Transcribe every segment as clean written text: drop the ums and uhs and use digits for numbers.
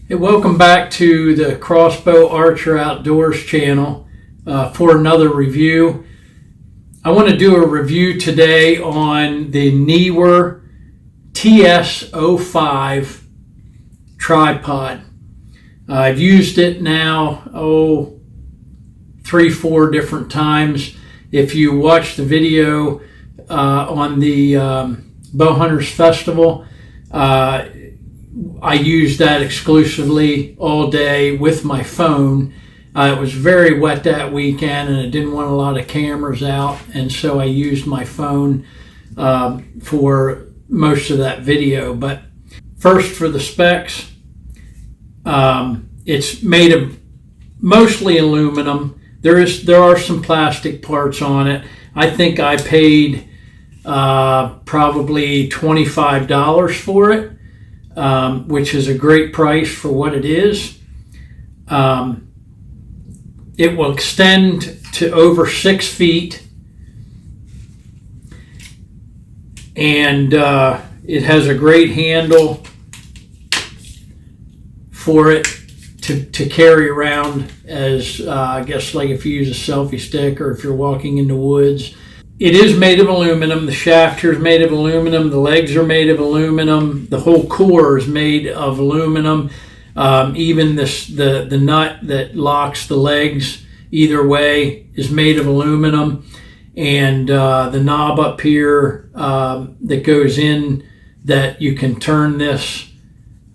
Hey, welcome back to the Crossbow Archer Outdoors channel for another review. I want to do a review today on the Neewer TS05 tripod. I've used it now, 3-4 different times. If you watch the video on the Bow Hunters Festival, I used that exclusively all day with my phone. It was very wet that weekend and I didn't want a lot of cameras out, and so I used my phone for most of that video. But first, for the specs, it's made of mostly aluminum. There are some plastic parts on it. I think I paid probably $25 for it. Which is a great price for what it is. It will extend to over 6 feet, and it has a great handle for it to carry around as I guess like if you use a selfie stick or if you're walking in the woods. It is made of aluminum. The shaft here is made of aluminum. The legs are made of aluminum. The whole core is made of aluminum. Even the nut that locks the legs either way is made of aluminum. And the knob up here that goes in that you can turn this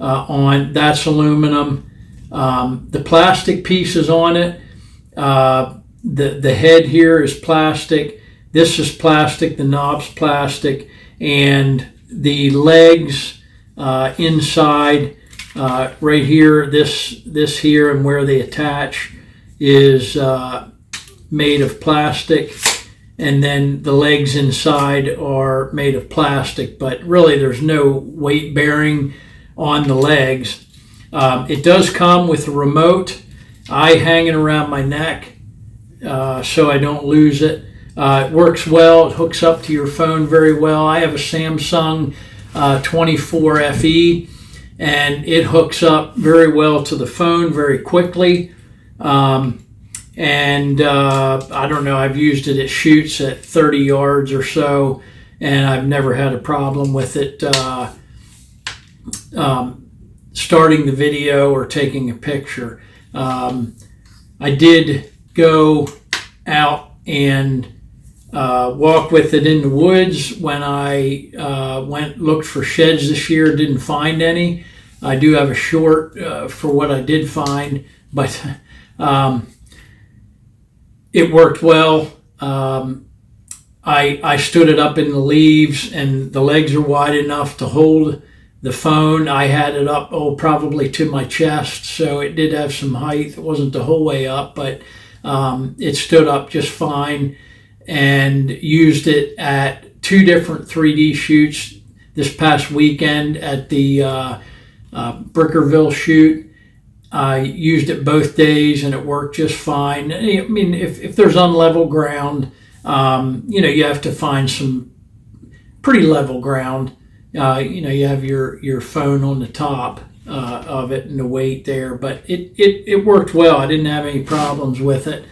on, that's aluminum. The plastic pieces on it, the head here is plastic. This is plastic, the knob's plastic, and the legs inside right here, this here and where they attach is made of plastic, and then the legs inside are made of plastic, but really there's no weight bearing on the legs. It does come with a remote. I hang it around my neck so I don't lose it. It works well. It hooks up to your phone very well. I have a Samsung 24 FE, and it hooks up very well to the phone very quickly. I don't know, I've used it. It shoots at 30 yards or so, and I've never had a problem with it starting the video or taking a picture. I did go out and walk with it in the woods when I looked for sheds this year. Didn't find any. I do have a short for what I did find, but it worked well. I stood it up in the leaves, and the legs are wide enough to hold the phone. I had it up probably to my chest, so it did have some height. It wasn't the whole way up, but it stood up just fine. And used it at 2 different 3D shoots this past weekend at the Brickerville shoot. I used it both days and it worked just fine. I mean, if there's unlevel ground, you have to find some pretty level ground. You have your phone on the top of it and the weight there, but it worked well. I didn't have any problems with it.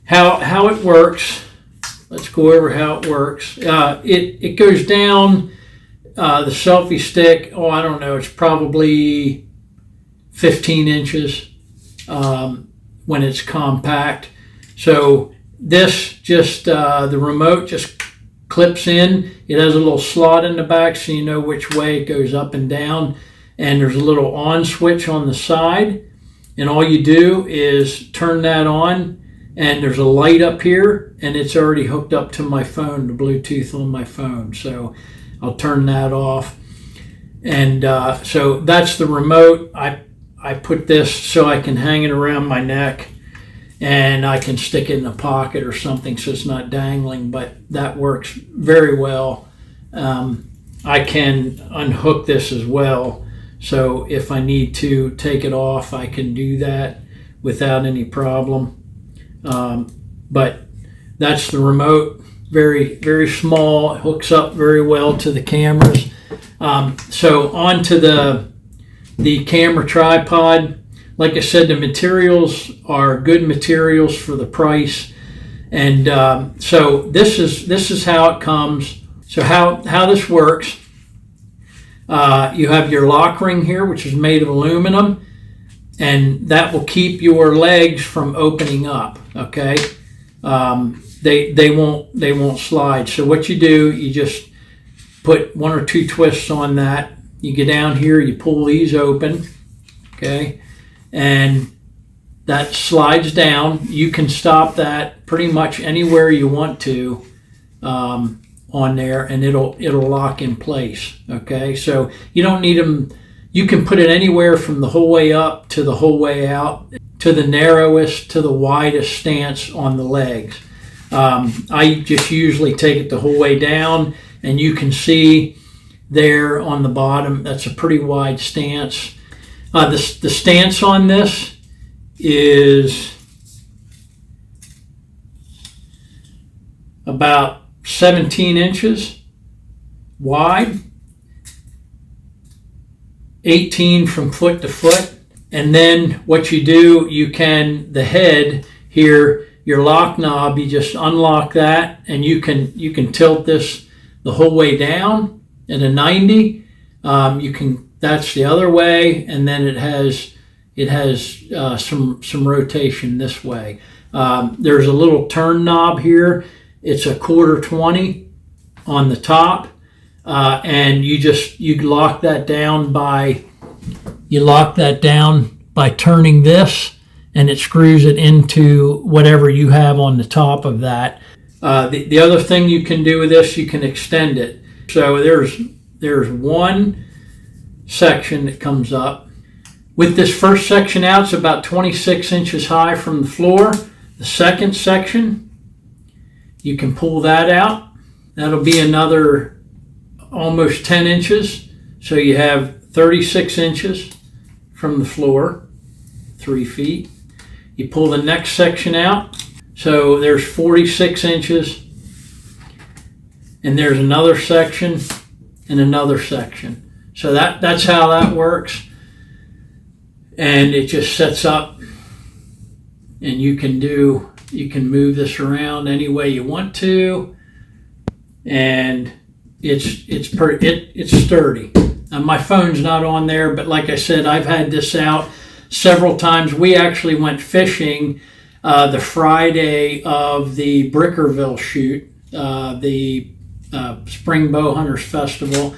How it works, let's go over how it works. It goes down the selfie stick, I don't know, it's probably 15 inches when it's compact. So this just, the remote just clips in. It has a little slot in the back so you know which way it goes up and down. And there's a little on switch on the side. And all you do is turn that on. And there's a light up here, and it's already hooked up to my phone, the Bluetooth on my phone. So I'll turn that off. And so that's the remote. I put this so I can hang it around my neck, and I can stick it in a pocket or something so it's not dangling, but that works very well. I can unhook this as well. So if I need to take it off, I can do that without any problem. But that's the remote. Very, very small. It hooks up very well to the cameras. So onto the the camera tripod. Like I said, the materials are good materials for the price. And so this is how it comes. So how this works, you have your lock ring here, which is made of aluminum, and that will keep your legs from opening up. Okay, they won't slide. So what you do, you just put 1 or 2 twists on that. You get down here, you pull these open. Okay, and that slides down. You can stop that pretty much anywhere you want to on there, and it'll lock in place. Okay, so you don't need them. You can put it anywhere from the whole way up to the whole way out, to the narrowest to the widest stance on the legs. I just usually take it the whole way down, and you can see there on the bottom, that's a pretty wide stance. The stance on this is about 17 inches wide, 18 from foot to foot. And then what you do, you can, the head here, your lock knob, you just unlock that, and you can tilt this the whole way down at a 90. That's the other way, and then it has some rotation this way. There's a little turn knob here. It's a 1/4-20 on the top, and you lock that down by turning this, and it screws it into whatever you have on the top of that. The other thing you can do with this, you can extend it. So there's one section that comes up. With this first section out, it's about 26 inches high from the floor. The second section, you can pull that out. That'll be another almost 10 inches. So you have 36 inches from the floor, 3 feet. You pull the next section out. So there's 46 inches. And there's another section and another section. So that's how that works. And it just sets up, and you can move this around any way you want to, and it's sturdy. My phone's not on there, but like I said, I've had this out several times. We actually went fishing the Friday of the Brickerville shoot, the Spring Bow Hunters Festival,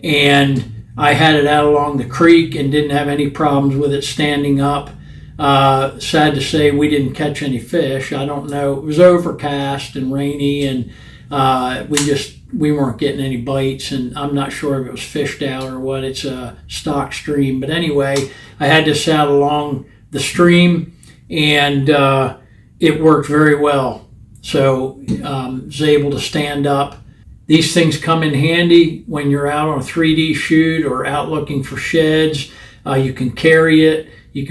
and I had it out along the creek and didn't have any problems with it standing up. Sad to say, we didn't catch any fish. I don't know. It was overcast and rainy, and we weren't getting any bites, and I'm not sure if it was fished out or what. It's a stock stream. But anyway, I had this out along the stream, and it worked very well. So I was able to stand up. These things come in handy when you're out on a 3D shoot or out looking for sheds. You can carry it. You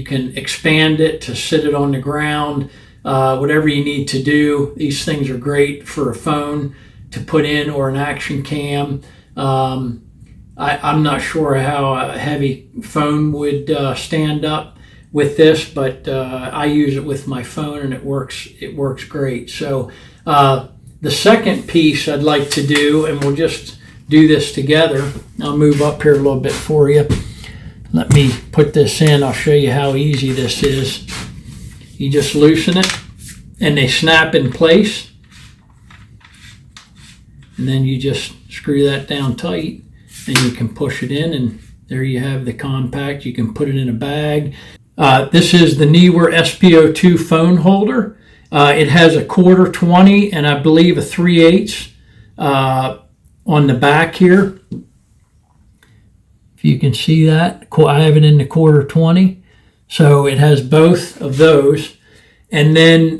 can expand it to sit it on the ground. Whatever you need to do. These things are great for a phone to put in or an action cam. I'm not sure how a heavy phone would stand up with this, but I use it with my phone, and it works great. So the second piece I'd like to do, and we'll just do this together. I'll move up here a little bit for you. Let me put this in. I'll show you how easy this is. You just loosen it, and they snap in place. And then you just screw that down tight, and you can push it in, and there you have the compact. You can put it in a bag. This is the Neewer S02 phone holder. It has a 1/4-20 and I believe a 3/8 on the back here. If you can see that, I have it in the 1/4-20. So it has both of those. And then,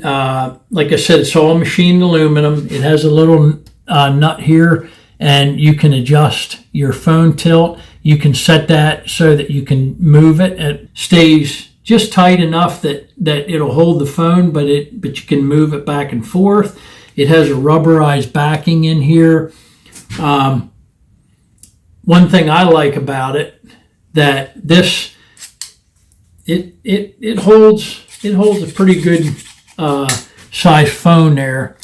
like I said, it's all machined aluminum. It has a little nut here, and you can adjust your phone tilt. You can set that so that you can move it. It stays just tight enough that it'll hold the phone, but you can move it back and forth. It has a rubberized backing in here. One thing I like about it that this it holds a pretty good size phone there.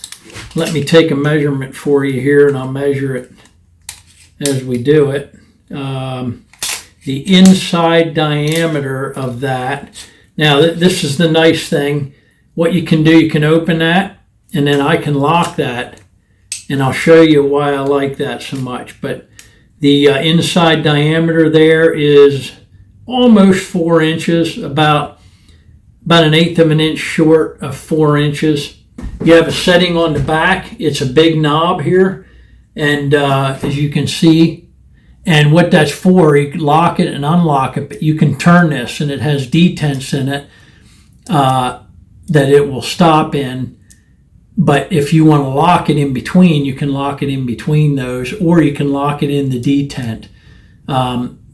Let me take a measurement for you here, and I'll measure it as we do it. The inside diameter of that. Now, this is the nice thing. What you can do, you can open that, and then I can lock that, and I'll show you why I like that so much. But the inside diameter there is almost 4 inches, about 1/8 of an inch short of 4 inches. You have a setting on the back. It's a big knob here, and as you can see, and what that's for, you can lock it and unlock it, but you can turn this, and it has detents in it that it will stop in. But if you want to lock it in between, you can lock it in between those, or you can lock it in the detent.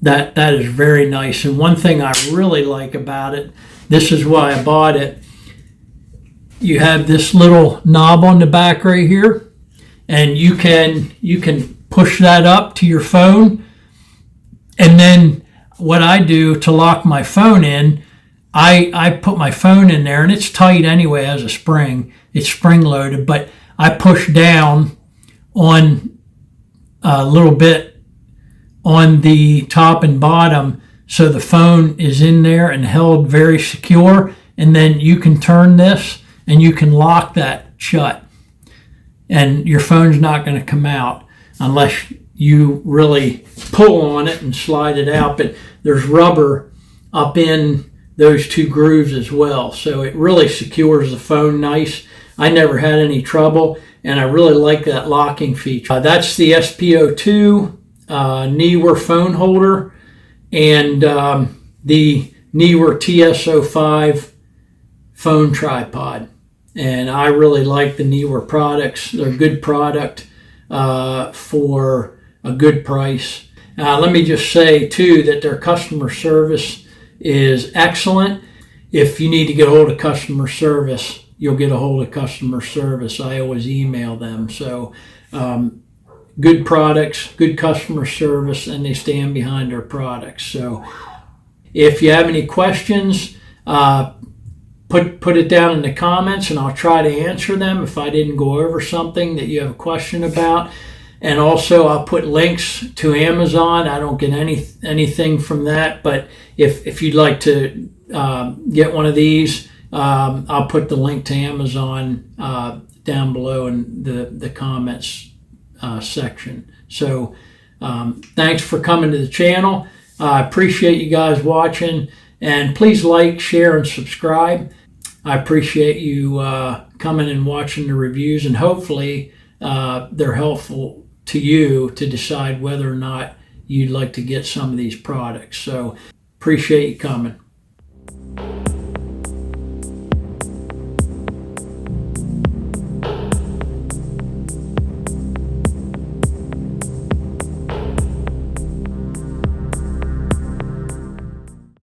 That is very nice. And one thing I really like about it, this is why I bought it. You have this little knob on the back right here, and you can push that up to your phone. And then what I do to lock my phone in, I put my phone in there, and it's tight anyway as a spring. It's spring loaded, but I push down on a little bit on the top and bottom so the phone is in there and held very secure. And then you can turn this and you can lock that shut, and your phone's not going to come out unless you really pull on it and slide it out. But there's rubber up in those two grooves as well, so it really secures the phone nice. I never had any trouble, and I really like that locking feature. That's the S02 Neewer phone holder, and the Neewer TS05 phone tripod. And I really like the Neewer products. They're a good product for a good price. Let me just say too that their customer service is excellent. If you need to get a hold of customer service, you'll get a hold of customer service. I always email them. So good products, good customer service, and they stand behind their products. So if you have any questions, put it down in the comments, and I'll try to answer them if I didn't go over something that you have a question about. And also, I'll put links to Amazon. I don't get anything from that, but if you'd like to get one of these, I'll put the link to Amazon down below in the comments section. So thanks for coming to the channel. I appreciate you guys watching, and please like, share, and subscribe. I appreciate you coming and watching the reviews, and hopefully they're helpful to you to decide whether or not you'd like to get some of these products. So appreciate you coming.